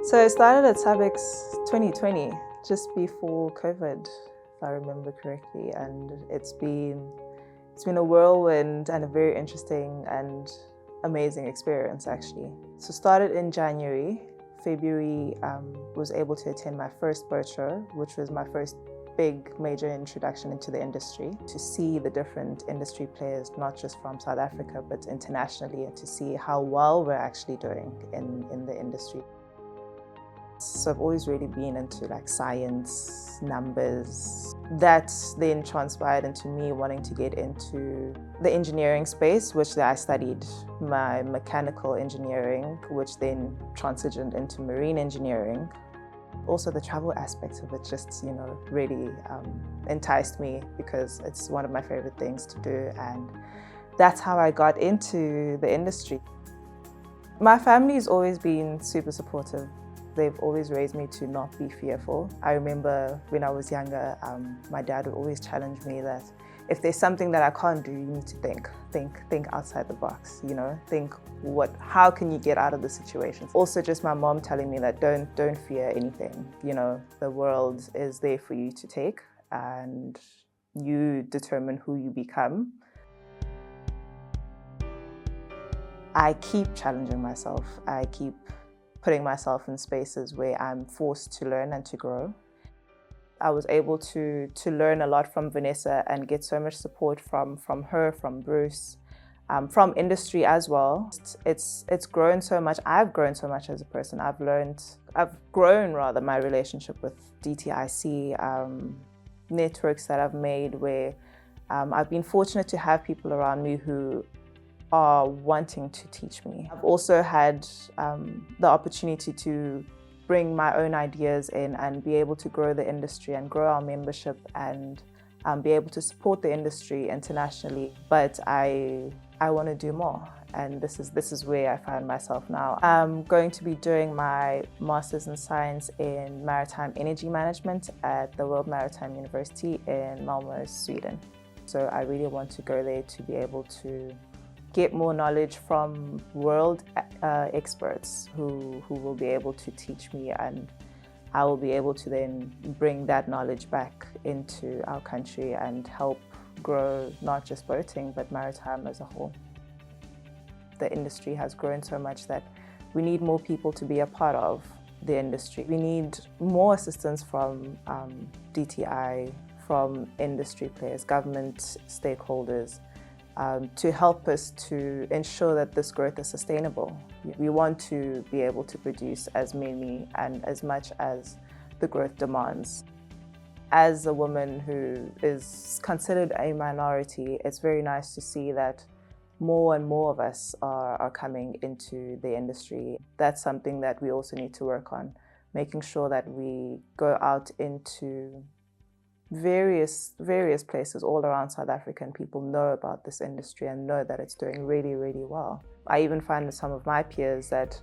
So I started at SABBEX 2020, just before COVID, if I remember correctly, and it's been a whirlwind and a very interesting and amazing experience actually. So started in January. February was able to attend my first boat show, which was my first big major introduction into the industry, to see the different industry players, not just from South Africa, but internationally, and to see how well we're actually doing in the industry. So I've always really been into like science, numbers. That then transpired into me wanting to get into the engineering space, which I studied my mechanical engineering, which then transitioned into marine engineering. Also the travel aspect of it just, really enticed me because it's one of my favorite things to do, and that's how I got into the industry. My family's always been super supportive. They've always raised me to not be fearful. I remember when I was younger, my dad would always challenge me that if there's something that I can't do, you need to think outside the box, think how can you get out of the situation. Also just my mom telling me that don't fear anything, the world is there for you to take and you determine who you become. I keep challenging myself. I keep putting myself in spaces where I'm forced to learn and to grow. I was able to learn a lot from Vanessa and get so much support from her, from Bruce, from industry as well. It's grown so much. I've grown so much as a person. I've grown my relationship with DTIC, networks that I've made where I've been fortunate to have people around me who are wanting to teach me. I've also had the opportunity to bring my own ideas in and be able to grow the industry and grow our membership and be able to support the industry internationally. But I want to do more, and this is where I find myself now. I'm going to be doing my Masters in Science in Maritime Energy Management at the World Maritime University in Malmö, Sweden. So I really want to go there to be able to get more knowledge from world experts who will be able to teach me, and I will be able to then bring that knowledge back into our country and help grow not just boating but maritime as a whole. The industry has grown so much that we need more people to be a part of the industry. We need more assistance from DTI, from industry players, government stakeholders, to help us to ensure that this growth is sustainable. We want to be able to produce as many and as much as the growth demands. As a woman who is considered a minority, it's very nice to see that more and more of us are coming into the industry. That's something that we also need to work on, making sure that we go out into various places all around South Africa and people know about this industry and know that it's doing really, really well. I even find that some of my peers that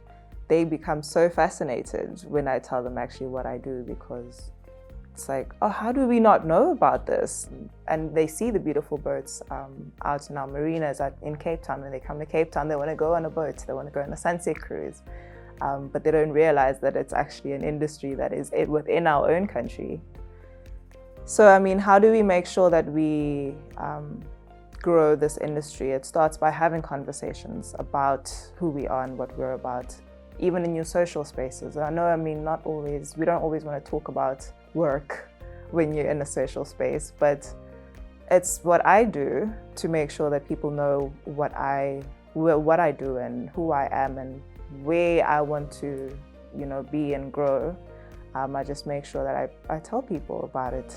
they become so fascinated when I tell them actually what I do, because it's like, oh, how do we not know about this? And they see the beautiful boats out in our marinas in Cape Town. When they come to Cape Town, they want to go on a boat, they want to go on a sunset cruise. But they don't realize that it's actually an industry that is within our own country. So, how do we make sure that we grow this industry? It starts by having conversations about who we are and what we're about, even in your social spaces. I know, we don't always want to talk about work when you're in a social space, but it's what I do to make sure that people know what I do and who I am and where I want to, be and grow. I just make sure that I tell people about it.